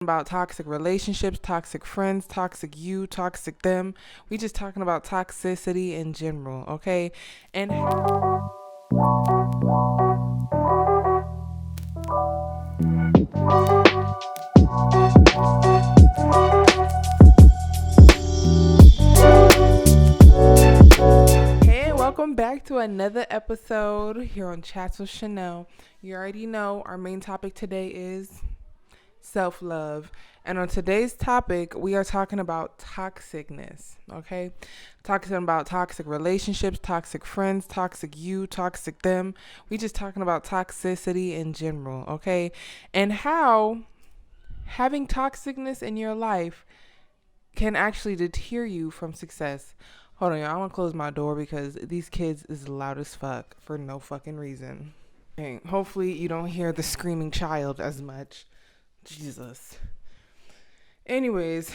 About toxic relationships, toxic friends, toxic you, toxic them. We just talking about toxicity in general, okay? And hey, welcome back to another episode here on Chats with Chanel. You already know our main topic today is self-love. And on today's topic, we are talking about toxicness, okay? Talking about toxic relationships, toxic friends, toxic you, toxic them. We just talking about toxicity in general, okay? And how having toxicness in your life can actually deter you from success. Hold on, y'all. I want to close my door because these kids is loud as fuck for no fucking reason. Okay, hopefully you don't hear the screaming child as much. Jesus. Anyways,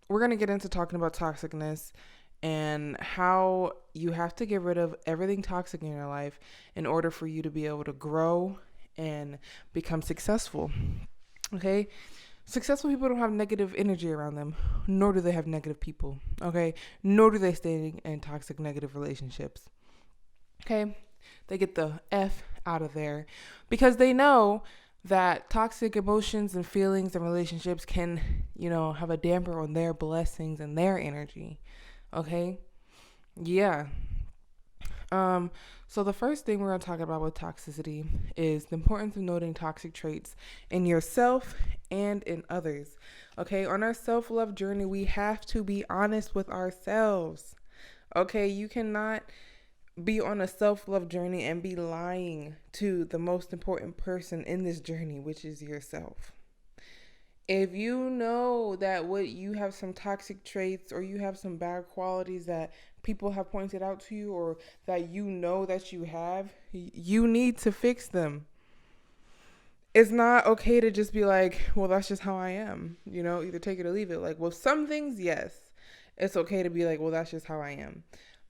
we're going to get into talking about toxicness and how you have to get rid of everything toxic in your life in order for you to be able to grow and become successful. Okay? Successful people don't have negative energy around them, nor do they have negative people. Okay? Nor do they stay in toxic negative relationships. Okay? They get the F out of there because they know that toxic emotions and feelings and relationships can, have a damper on their blessings and their energy. Okay? Yeah. So the first thing we're going to talk about with toxicity is the importance of noting toxic traits in yourself and in others. Okay? On our self-love journey, we have to be honest with ourselves. Okay? You cannot be on a self-love journey and be lying to the most important person in this journey, which is yourself. If you know that what you have some toxic traits or you have some bad qualities that people have pointed out to you or that you know that you have, you need to fix them. It's not okay to just be like, well, that's just how I am. Either take it or leave it. Like, well, some things, yes, it's okay to be like, well, that's just how I am.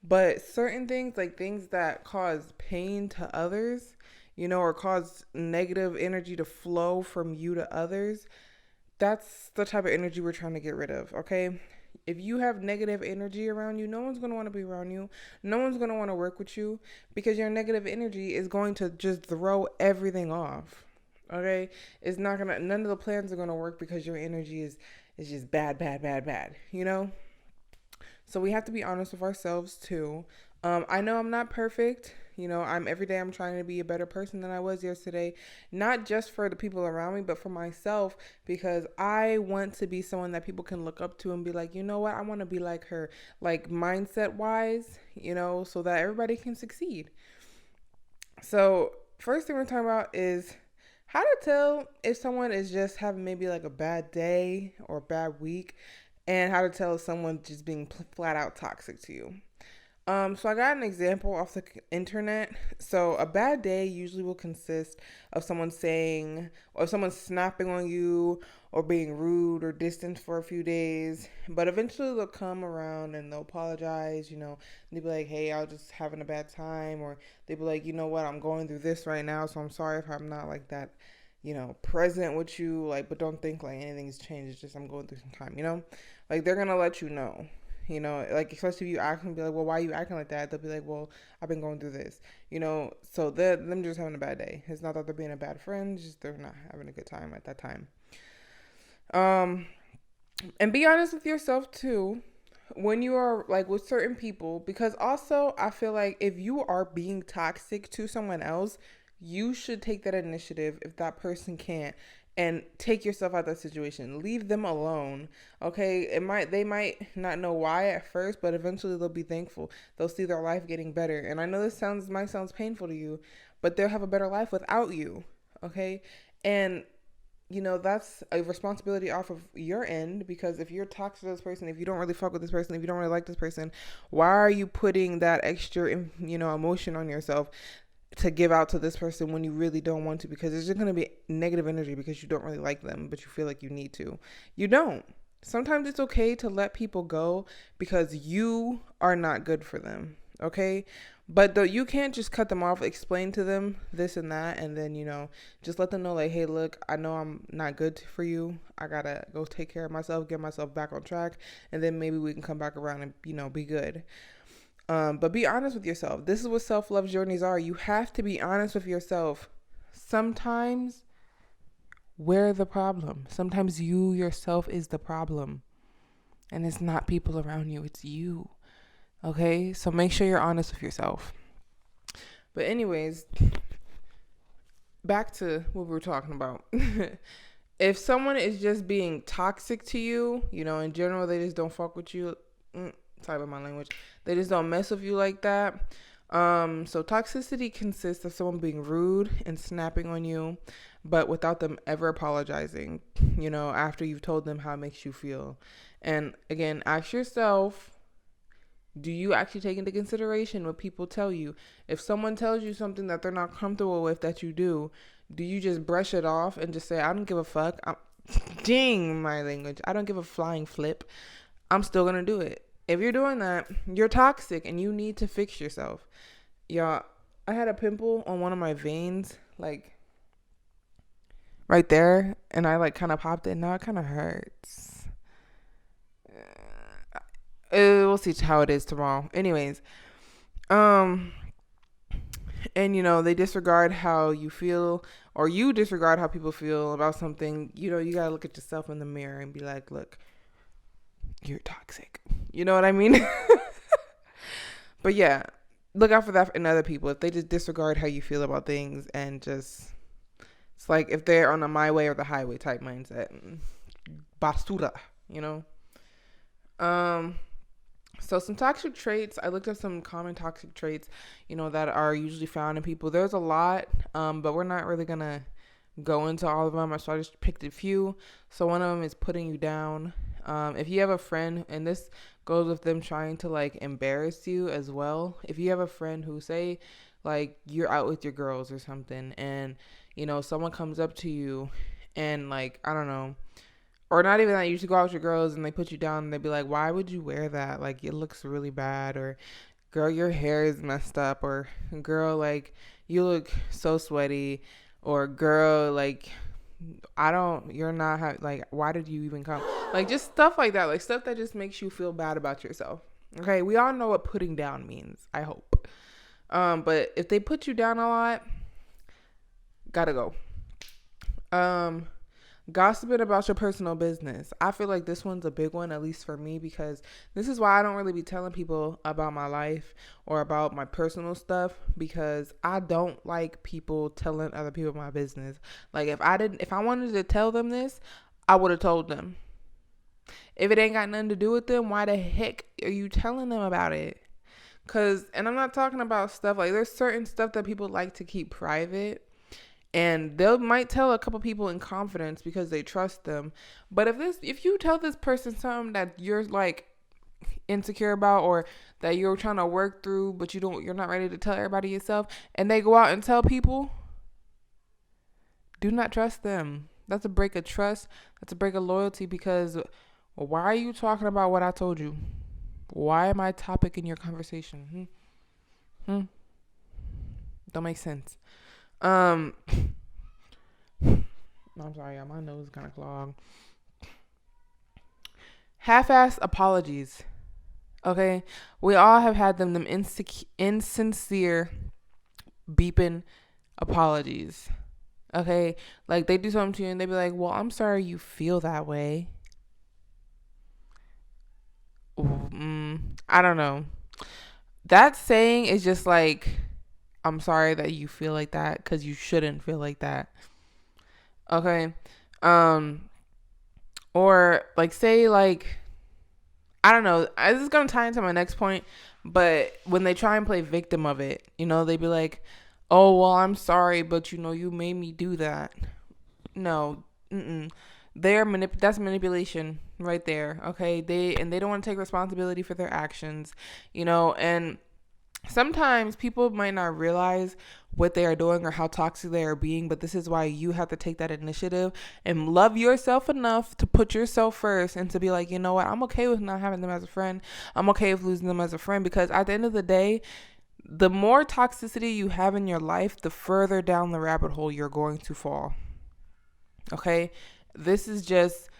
But certain things, like things that cause pain to others, or cause negative energy to flow from you to others, that's the type of energy we're trying to get rid of, okay? If you have negative energy around you, no one's going to want to be around you. No one's going to want to work with you because your negative energy is going to just throw everything off, okay? It's not going to, none of the plans are going to work because your energy is just bad, bad, bad, bad, So we have to be honest with ourselves too. I know I'm not perfect. Every day I'm trying to be a better person than I was yesterday, not just for the people around me, but for myself, because I want to be someone that people can look up to and be like, you know what, I want to be like her, like mindset wise, so that everybody can succeed. So first thing we're talking about is how to tell if someone is just having maybe like a bad day or a bad week, and how to tell if someone's just being flat out toxic to you. So I got an example off the internet. So a bad day usually will consist of someone saying, or someone snapping on you, or being rude or distant for a few days. But eventually they'll come around and they'll apologize. They'll be like, hey, I was just having a bad time, or they'll be like, you know what, I'm going through this right now, so I'm sorry if I'm not like that, present with you. Like, but don't think like anything's changed. It's just I'm going through some time. Like they're gonna let you know. Like especially if you ask and be like, well, why are you acting like that? They'll be like, well, I've been going through this, so them just having a bad day. It's not that they're being a bad friend, it's just they're not having a good time at that time. And be honest with yourself too when you are like with certain people, because also I feel like if you are being toxic to someone else, you should take that initiative if that person can't, and take yourself out of that situation. Leave them alone. Okay? They might not know why at first, but eventually they'll be thankful. They'll see their life getting better. And I know this might sound painful to you, but they'll have a better life without you. Okay? And that's a responsibility off of your end, because if you're toxic to this person, if you don't really fuck with this person, if you don't really like this person, why are you putting that extra, emotion on yourself to give out to this person when you really don't want to? Because there's just going to be negative energy because you don't really like them, but you feel like you need to. You don't. Sometimes it's okay to let people go because you are not good for them. Okay? But though you can't just cut them off, explain to them this and that, and then, just let them know, like, hey, look, I know I'm not good for you. I gotta go take care of myself, get myself back on track, and then maybe we can come back around and, be good. But be honest with yourself. This is what self-love journeys are. You have to be honest with yourself. Sometimes we're the problem. Sometimes you yourself is the problem. And it's not people around you, it's you. Okay? So make sure you're honest with yourself. But anyways, back to what we were talking about. If someone is just being toxic to you, in general, they just don't fuck with you. Sorry about my language. They just don't mess with you like that. So toxicity consists of someone being rude and snapping on you, but without them ever apologizing, after you've told them how it makes you feel. And again, ask yourself, do you actually take into consideration what people tell you? If someone tells you something that they're not comfortable with that you do you just brush it off and just say, I don't give a fuck? Ding, my language. I don't give a flying flip. I'm still going to do it. If you're doing that, you're toxic and you need to fix yourself. Y'all, I had a pimple on one of my veins, like right there, and I kind of popped it. Now it kind of hurts. We'll see how it is tomorrow. Anyways, and they disregard how you feel, or you disregard how people feel about something. You gotta look at yourself in the mirror and be like, look, you're toxic. You know what I mean? But yeah, look out for that in other people. If they just disregard how you feel about things and just, it's like if they're on a my way or the highway type mindset. Basura, So some toxic traits, I looked up some common toxic traits, that are usually found in people. There's a lot, but we're not really going to go into all of them. So I just picked a few. So one of them is putting you down. If you have a friend, and this goes with them trying to embarrass you as well. If you have a friend who say you're out with your girls or something, and someone comes up to you and I don't know, or not even that, you should go out with your girls and they put you down and they be like, why would you wear that? It looks really bad, or girl, your hair is messed up, or girl, you look so sweaty, or girl, you're not, why did you even come? Just stuff like that, stuff that just makes you feel bad about yourself. Okay, we all know what putting down means, I hope. But if they put you down a lot, gotta go. Gossiping about your personal business. I feel like this one's a big one, at least for me, because this is why I don't really be telling people about my life or about my personal stuff, because I don't like people telling other people my business. If I wanted to tell them this, I would have told them. If it ain't got nothing to do with them, why the heck are you telling them about it? And I'm not talking about stuff, there's certain stuff that people like to keep private. And they might tell a couple people in confidence because they trust them. But if you tell this person something that you're insecure about, or that you're trying to work through, but you're not ready to tell everybody yourself, and they go out and tell people, do not trust them. That's a break of trust. That's a break of loyalty, because why are you talking about what I told you? Why am I a topic in your conversation? Don't make sense. I'm sorry, my nose is kind of clogged. Half-assed apologies. Okay, we all have had them insincere beeping apologies. Okay, they do something to you and they be like, well, I'm sorry you feel that way. I don't know. That saying is just I'm sorry that you feel like that, because you shouldn't feel like that. Okay. Or say I don't know. This is going to tie into my next point, but when they try and play victim of it, they be like, oh, well, I'm sorry, but you made me do that. No. That's manipulation right there. Okay. They don't want to take responsibility for their actions, and sometimes people might not realize what they are doing or how toxic they are being, but this is why you have to take that initiative and love yourself enough to put yourself first and to be like, you know what, I'm okay with not having them as a friend. I'm okay with losing them as a friend, because at the end of the day, The more toxicity you have in your life, the further down the rabbit hole you're going to fall. Okay? This is just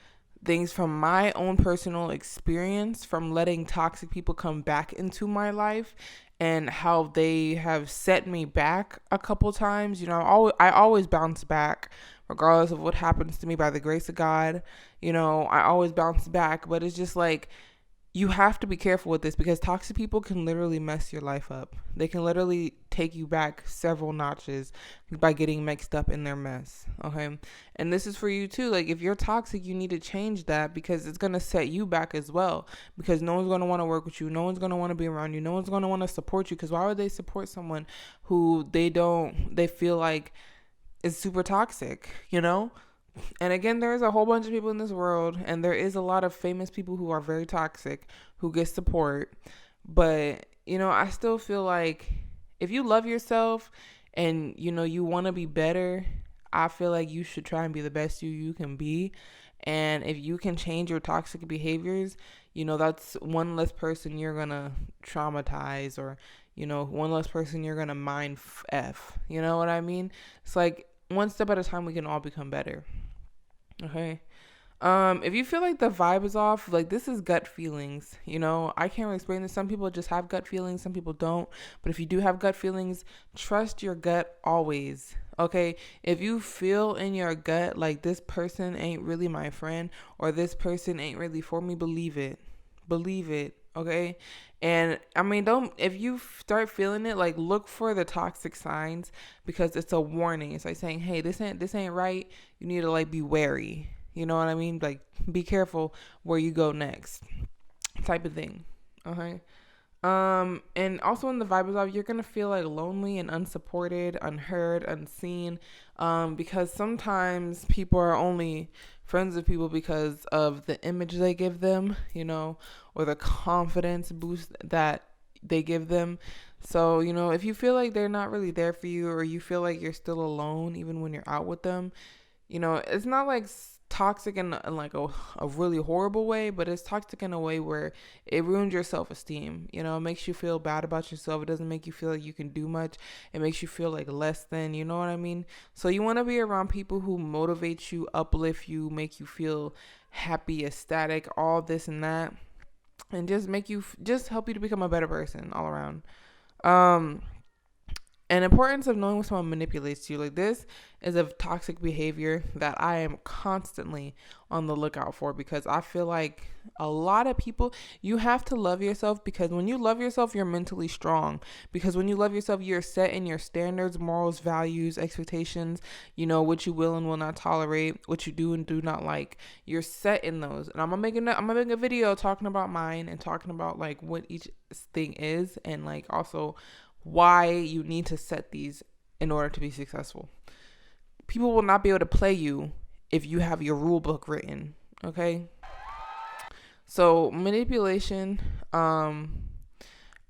things from my own personal experience from letting toxic people come back into my life and how they have set me back a couple times. I always bounce back regardless of what happens to me by the grace of God. I always bounce back, but it's just like you have to be careful with this because toxic people can literally mess your life up. They can literally take you back several notches by getting mixed up in their mess. Okay. And this is for you too. Like if you're toxic, you need to change that because it's going to set you back as well. Because no one's going to want to work with you. No one's going to want to be around you. No one's going to want to support you. Because why would they support someone who they feel like is super toxic, And again, there's a whole bunch of people in this world, and there is a lot of famous people who are very toxic who get support. But, I still feel like if you love yourself and, you want to be better, I feel like you should try and be the best you can be. And if you can change your toxic behaviors, that's one less person you're going to traumatize or, one less person you're going to mind F. You know what I mean? It's like one step at a time, we can all become better. Okay. If you feel like the vibe is off, like this is gut feelings, I can't really explain this. Some people just have gut feelings, some people don't. But if you do have gut feelings, trust your gut always. Okay. If you feel in your gut like this person ain't really my friend or this person ain't really for me, believe it. Believe it. Okay. And if you start feeling it, like look for the toxic signs because it's a warning. It's like saying, hey, this ain't right. You need to like be wary. You know what I mean? Like be careful where you go next type of thing. Okay. And also when the vibe is off, you're going to feel like lonely and unsupported, unheard, unseen. Because sometimes people are only friends with people because of the image they give them, or the confidence boost that they give them. So, if you feel like they're not really there for you or you feel like you're still alone, even when you're out with them, it's not like toxic in like a really horrible way, but it's toxic in a way where it ruins your self-esteem. It makes you feel bad about yourself. It doesn't make you feel like you can do much. It makes you feel like less than, you know what I mean? So you want to be around people who motivate you, uplift you, make you feel happy, ecstatic, all this and that, and just help you to become a better person all around. And importance of knowing when someone manipulates you. Like this is a toxic behavior that I am constantly on the lookout for because I feel like a lot of people, you have to love yourself because when you love yourself, you're mentally strong. Because when you love yourself, you're set in your standards, morals, values, expectations, what you will and will not tolerate, what you do and do not like. You're set in those. And I'm gonna make a video talking about mine and talking about like what each thing is and like also why you need to set these in order to be successful. People will not be able to play you if you have your rule book written. Okay. So manipulation, I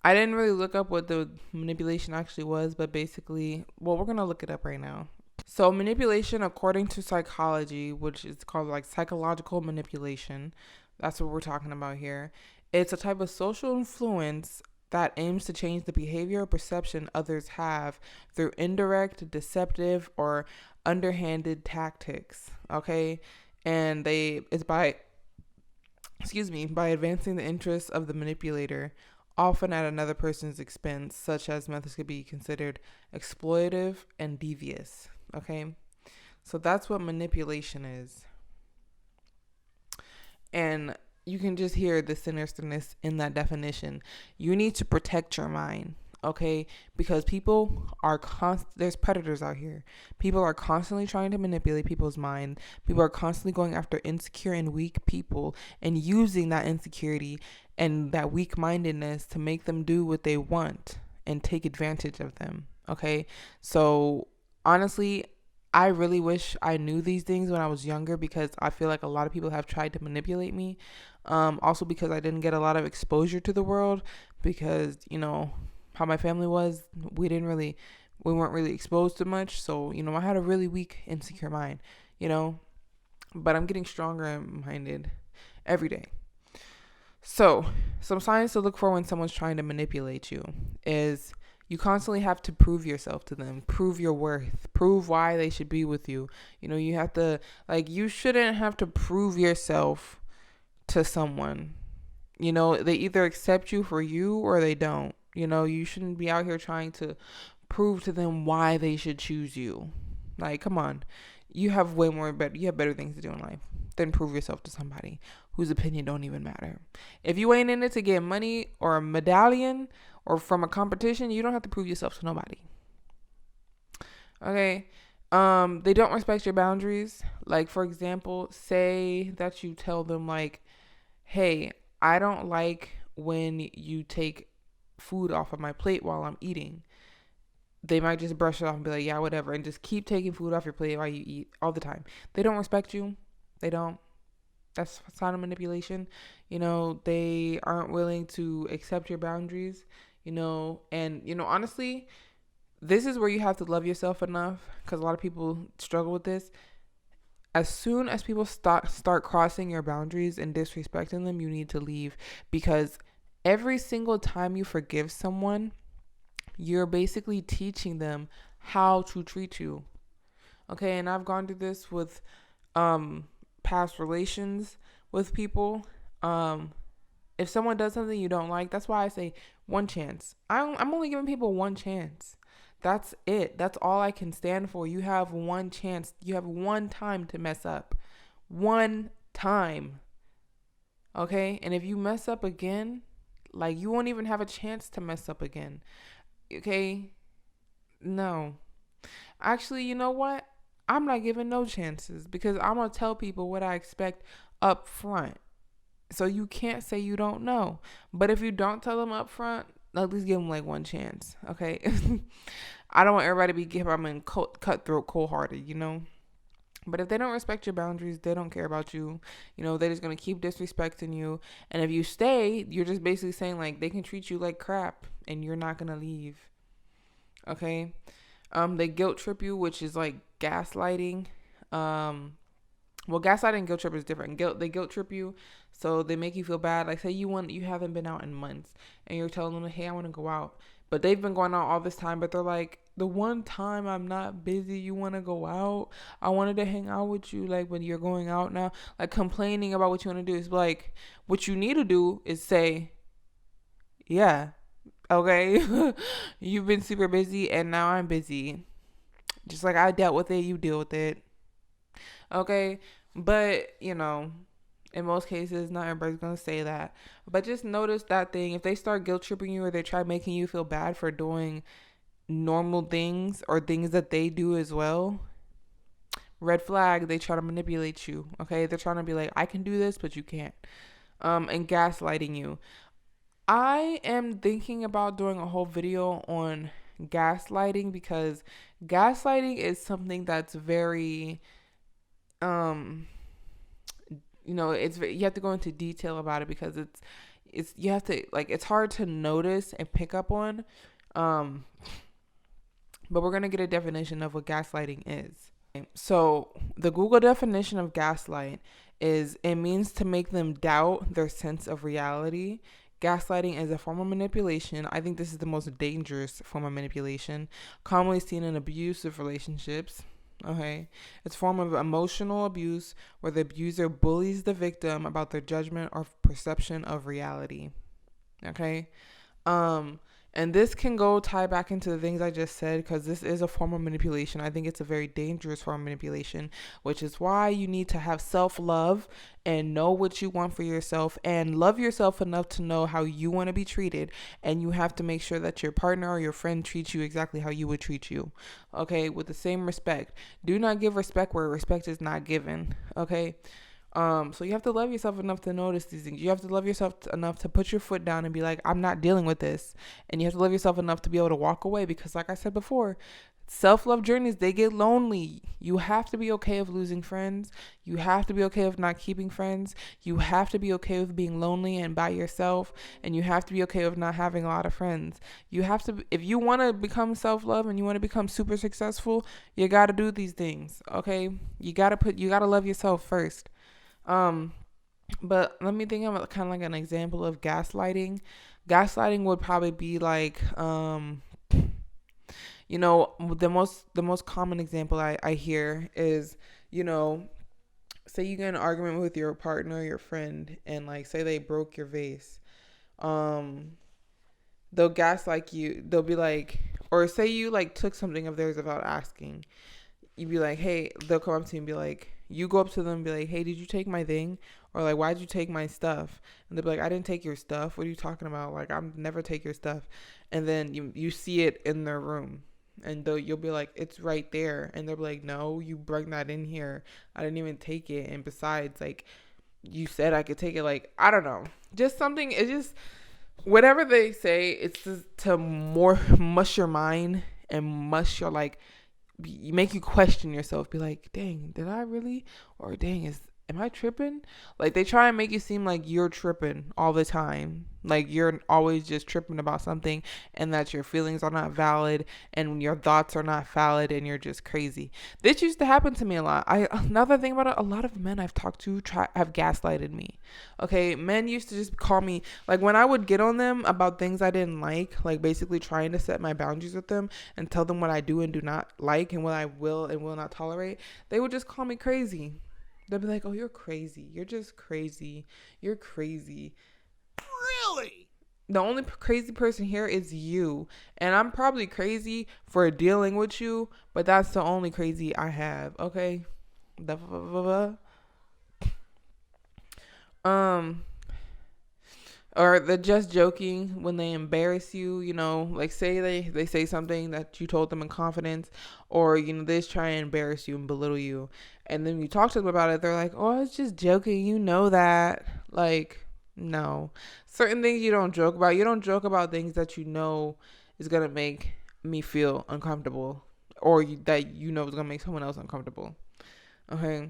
didn't really look up what the manipulation actually was, but basically, we're going to look it up right now. So manipulation, according to psychology, which is called like psychological manipulation, that's what we're talking about here. It's a type of social influence that aims to change the behavior or perception others have through indirect, deceptive, or underhanded tactics. Okay. And it's by advancing the interests of the manipulator, often at another person's expense. Such as methods could be considered exploitative and devious. Okay. So that's what manipulation is. And you can just hear the sinisterness in that definition. You need to protect your mind, okay? Because people are there's predators out here. People are constantly trying to manipulate people's mind. People are constantly going after insecure and weak people and using that insecurity and that weak-mindedness to make them do what they want and take advantage of them, okay? So honestly, I really wish I knew these things when I was younger because I feel like a lot of people have tried to manipulate me. Also because I didn't get a lot of exposure to the world because, how my family was, we weren't really exposed to much. So, I had a really weak, insecure mind, but I'm getting stronger minded every day. So some signs to look for when someone's trying to manipulate you is You constantly have to prove yourself to them, prove your worth, prove why they should be with you. You have to, like, you shouldn't have to prove yourself to someone. They either accept you for you or they don't. You shouldn't be out here trying to prove to them why they should choose you. Like, come on. You have better things to do in life than prove yourself to somebody whose opinion don't even matter. If you ain't in it to get money or a medallion or from a competition, you don't have to prove yourself to nobody. Okay? They don't respect your boundaries. Like, for example, say that you tell them, like, hey, I don't like when you take food off of my plate while I'm eating. They might just brush it off and be like, yeah, whatever, and just keep taking food off your plate while you eat all the time. They don't respect you. They don't. That's a sign of manipulation. They aren't willing to accept your boundaries, and honestly, this is where you have to love yourself enough, because a lot of people struggle with this. As soon as people start crossing your boundaries and disrespecting them, you need to leave, because every single time you forgive someone, you're basically teaching them how to treat you. Okay, and I've gone through this with past relations with people. If someone does something you don't like, that's why I say one chance. I'm only giving people one chance. That's it. That's all I can stand for. You have one chance. You have one time to mess up. One time. Okay? And if you mess up again, like, you won't even have a chance to mess up again. Okay? No. Actually, you know what? I'm not giving no chances, because I'm going to tell people what I expect up front. So you can't say you don't know. But if you don't tell them up front, at least give them like one chance. Okay? I don't want everybody to be cutthroat, cold-hearted, But if they don't respect your boundaries, they don't care about you. They're just going to keep disrespecting you. And if you stay, you're just basically saying, like, they can treat you like crap and you're not going to leave. Okay? They guilt trip you, which is like gaslighting. Well, gaslighting and guilt trip is different. They guilt trip you, so they make you feel bad. Like, say you haven't been out in months, and you're telling them, hey, I want to go out. But they've been going out all this time, but they're like, the one time I'm not busy, you want to go out? I wanted to hang out with you, like, when you're going out now. Like, complaining about what you want to do is like, what you need to do is say, yeah, okay, you've been super busy, and now I'm busy. Just like I dealt with it, you deal with it. Okay? But, in most cases, not everybody's going to say that. But just notice that thing. If they start guilt tripping you, or they try making you feel bad for doing normal things or things that they do as well, red flag, they try to manipulate you. Okay? They're trying to be like, I can do this, but you can't. And gaslighting you. I am thinking about doing a whole video on gaslighting, because gaslighting is something that's very you have to go into detail about it, because it's you have to, like, it's hard to notice and pick up on, but we're going to get a definition of what gaslighting is. So the Google definition of gaslight is, it means to make them doubt their sense of reality. Gaslighting is a form of manipulation. I think this is the most dangerous form of manipulation, commonly seen in abusive relationships. Okay, it's a form of emotional abuse where the abuser bullies the victim about their judgment or perception of reality. Okay, and this can tie back into the things I just said, because this is a form of manipulation. I think it's a very dangerous form of manipulation, which is why you need to have self-love and know what you want for yourself and love yourself enough to know how you want to be treated. And you have to make sure that your partner or your friend treats you exactly how you would treat you. Okay, with the same respect. Do not give respect where respect is not given. Okay. So you have to love yourself enough to notice these things. You have to love yourself enough to put your foot down and be like, I'm not dealing with this. And you have to love yourself enough to be able to walk away, because like I said before, self-love journeys, they get lonely. You have to be okay with losing friends. You have to be okay with not keeping friends. You have to be okay with being lonely and by yourself. And you have to be okay with not having a lot of friends. You have to, if you want to become self-love and you want to become super successful, you got to do these things. Okay. You got to love yourself first. But let me think of kind of like an example of gaslighting. Gaslighting would probably be like, You know, the most common example I hear is, you know, say you get in an argument with your partner, your friend, and like say they broke your vase. Um, they'll gaslight you. They'll be like, or say you like took something of theirs without asking. You'd be like, hey, they'll come up to you and be like, you go up to them and be like, hey, did you take my thing? Or like, why'd you take my stuff? And they'll be like, I didn't take your stuff. What are you talking about? Like, I'm never take your stuff. And then you see it in their room. And you'll be like, it's right there. And they'll be like, no, you bring that in here. I didn't even take it. And besides, like, you said I could take it. Like, I don't know. Just something, it's just, whatever they say, it's just to more mush your mind and mush your, like, make you question yourself. Be like, dang, did I really? Or dang, am I tripping? Like, they try and make you seem like you're tripping all the time. Like, you're always just tripping about something, and that your feelings are not valid and your thoughts are not valid, and you're just crazy. This used to happen to me a lot. Another thing about it, a lot of men I've talked to have gaslighted me. Okay, men used to just call me, like, when I would get on them about things I didn't like basically trying to set my boundaries with them and tell them what I do and do not like and what I will and will not tolerate, they would just call me crazy. They'll be like, oh, you're crazy. You're just crazy. You're crazy. Really? The only crazy person here is you. And I'm probably crazy for dealing with you, but that's the only crazy I have. Okay? Um, or they're just joking when they embarrass you, you know, like say they say something that you told them in confidence, or, you know, they just try and embarrass you and belittle you. And then you talk to them about it, they're like, oh, I was just joking, you know that. Like, no. Certain things you don't joke about. You don't joke about things that you know is going to make me feel uncomfortable, or that you know is going to make someone else uncomfortable. Okay?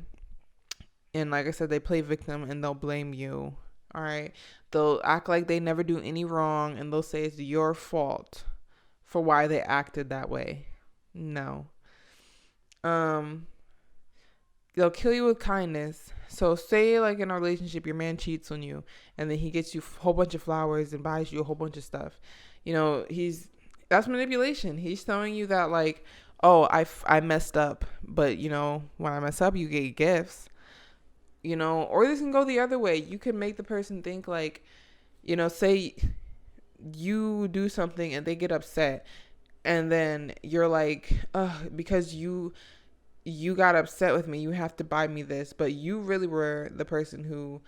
And like I said, they play victim and they'll blame you. All right. They'll act like they never do any wrong, and they'll say it's your fault for why they acted that way. No. Um, they'll kill you with kindness. So say like in a relationship, your man cheats on you, and then he gets you a whole bunch of flowers and buys you a whole bunch of stuff. You know, that's manipulation. He's telling you that, like, oh, I messed up, but, you know, when I mess up, you get gifts. You know, or this can go the other way. You can make the person think like, you know, say you do something and they get upset, and then you're like, because you got upset with me, you have to buy me this, but you really were the person who,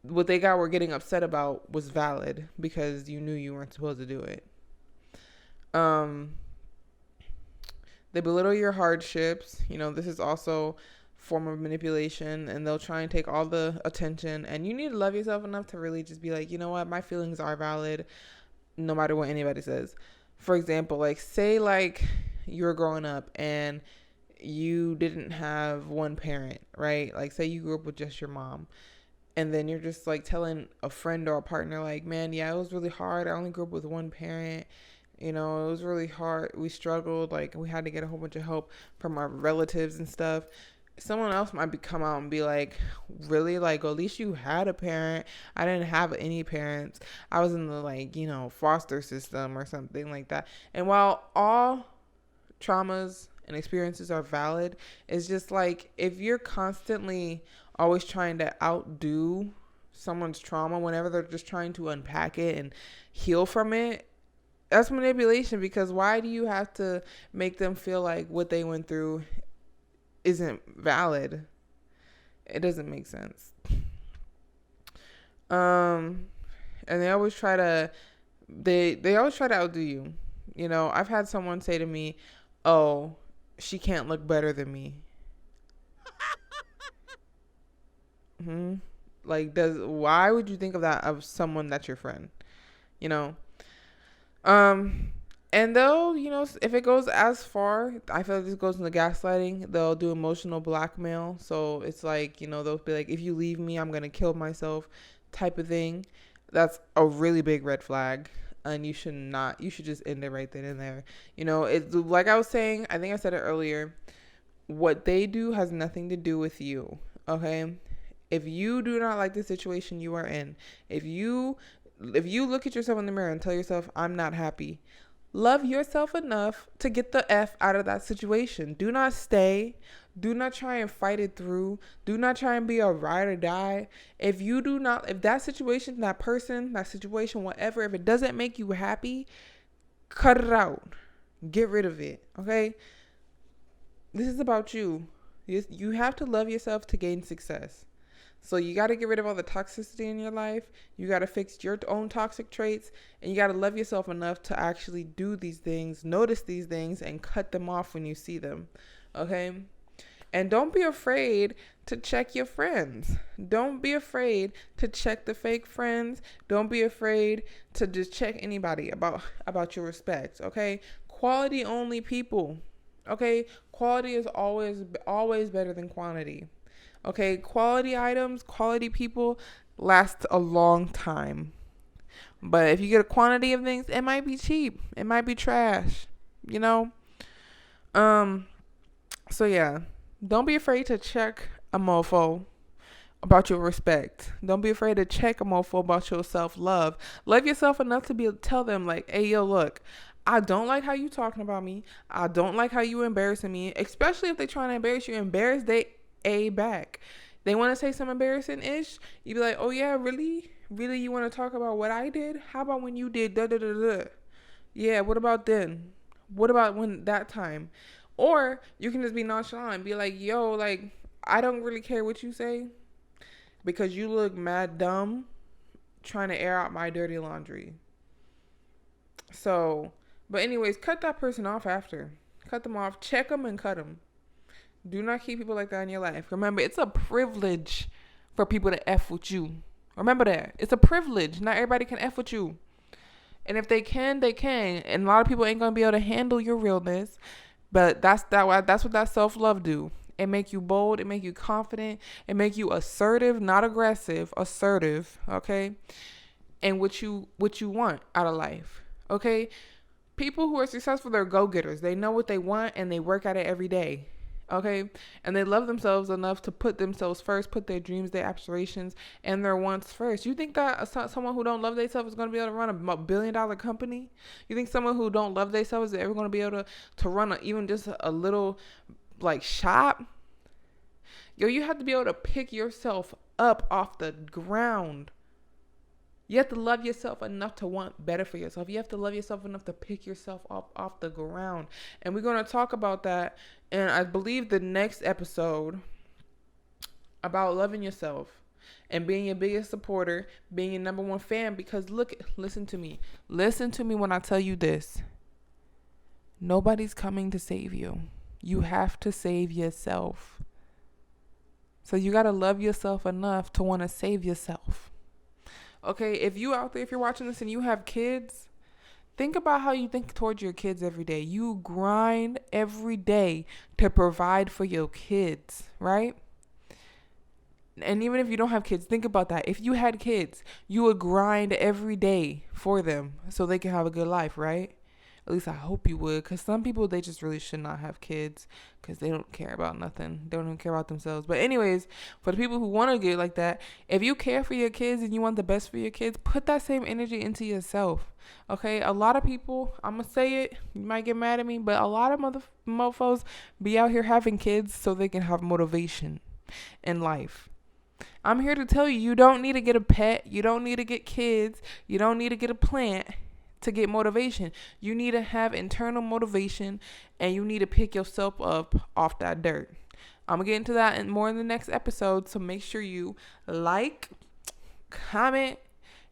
what they were getting upset about was valid because you knew you weren't supposed to do it. They belittle your hardships. You know, this is also form of manipulation, and they'll try and take all the attention, and you need to love yourself enough to really just be like, you know what, my feelings are valid no matter what anybody says. For example, like say like you were growing up and you didn't have one parent, right? Like say you grew up with just your mom, and then you're just like telling a friend or a partner like, man, yeah, it was really hard, I only grew up with one parent, you know, it was really hard, we struggled, like we had to get a whole bunch of help from our relatives and stuff. Someone else might come out and be like, really? Like, well, at least you had a parent. I didn't have any parents. I was in the, like, you know, foster system or something like that. And while all traumas and experiences are valid, it's just like, if you're constantly always trying to outdo someone's trauma whenever they're just trying to unpack it and heal from it, that's manipulation. Because why do you have to make them feel like what they went through isn't valid? It doesn't make sense. And they always try to outdo you. You know, I've had someone say to me, oh, she can't look better than me. Like, why would you think of that of someone that's your friend? You know? And they'll, you know, if it goes as far, I feel like this goes into gaslighting. They'll do emotional blackmail. So it's like, you know, they'll be like, if you leave me, I'm going to kill myself type of thing. That's a really big red flag. And you should just end it right then and there. You know, it's like I was saying, I think I said it earlier. What they do has nothing to do with you. Okay. If you do not like the situation you are in, if you look at yourself in the mirror and tell yourself, I'm not happy, Love yourself enough to get the F out of that situation. Do not stay. Do not try and fight it through. Do not try and be a ride or die. If that situation, that person, that situation, whatever, if it doesn't make you happy, cut it out. Get rid of it. Okay? This is about you. You have to love yourself to gain success. So you got to get rid of all the toxicity in your life. You got to fix your own toxic traits, and you got to love yourself enough to actually do these things, notice these things, and cut them off when you see them. Okay? And don't be afraid to check your friends. Don't be afraid to check the fake friends. Don't be afraid to just check anybody about your respect. Okay? Quality only people. Okay? Quality is always better than quantity. Okay, quality items, quality people last a long time. But if you get a quantity of things, it might be cheap. It might be trash. You know? So yeah. Don't be afraid to check a mofo about your respect. Don't be afraid to check a mofo about your self-love. Love yourself enough to be able to tell them, like, hey, yo, look, I don't like how you talking about me. I don't like how you embarrassing me. Especially if they trying to embarrass you. Embarrass they back. They want to say some embarrassing ish. You be like, oh yeah, really you want to talk about what I did? How about when you did da da da da? Yeah, what about then? What about when that time? Or you can just be nonchalant and be like, yo, like, I don't really care what you say because you look mad dumb trying to air out my dirty laundry. So, but anyways, cut that person off after. Cut them off, check them and cut them. Do not keep people like that in your life. Remember, it's a privilege for people to F with you. Remember that. It's a privilege. Not everybody can F with you. And if they can, they can. And a lot of people ain't going to be able to handle your realness. But that's what that self-love do. It make you bold. It make you confident. It make you assertive, not aggressive. Assertive, okay? And what you want out of life, okay? People who are successful, they're go-getters. They know what they want and they work at it every day. Okay, and they love themselves enough to put themselves first, put their dreams, their aspirations, and their wants first. You think that someone who don't love themselves is going to be able to run a $1 billion company? You think someone who don't love themselves is ever going to be able to run even just a little like shop? Yo, you have to be able to pick yourself up off the ground. You have to love yourself enough to want better for yourself. You have to love yourself enough to pick yourself up off the ground. And we're going to talk about that in, I believe, the next episode about loving yourself and being your biggest supporter, being your number one fan. Because listen to me. Listen to me when I tell you this. Nobody's coming to save you. You have to save yourself. So you got to love yourself enough to want to save yourself. Okay, if you out there, if you're watching this and you have kids, think about how you think towards your kids every day. You grind every day to provide for your kids, right? And even if you don't have kids, think about that. If you had kids, you would grind every day for them so they can have a good life, right? At least I hope you would, because some people, they just really should not have kids because they don't care about nothing. They don't even care about themselves. But anyways, for the people who want to get like that, if you care for your kids and you want the best for your kids, put that same energy into yourself. Okay? A lot of people, I'm going to say it, you might get mad at me, but a lot of mofos be out here having kids so they can have motivation in life. I'm here to tell you, you don't need to get a pet. You don't need to get kids. You don't need to get a plant to get motivation. You need to have internal motivation, and you need to pick yourself up off that dirt. I'm gonna get into that and more in the next episode, so make sure you like, comment,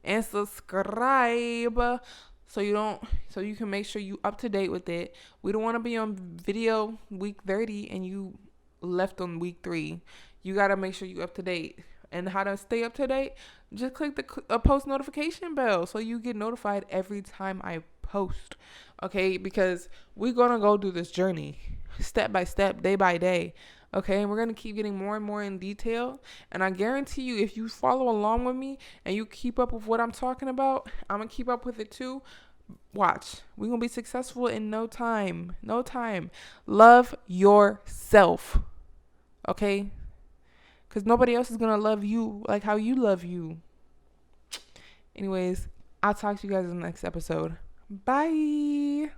and subscribe so you can make sure you up to date with it. We don't want to be on video week 30 and you left on week 3. You got to make sure you up to date. And how to stay up to date? Just click the post notification bell so you get notified every time I post. Okay? Because we're going to go through this journey step by step, day by day. Okay? And we're going to keep getting more and more in detail. And I guarantee you, if you follow along with me and you keep up with what I'm talking about, I'm going to keep up with it too. Watch. We're going to be successful in no time. No time. Love yourself. Okay? Because nobody else is going to love you like how you love you. Anyways, I'll talk to you guys in the next episode. Bye.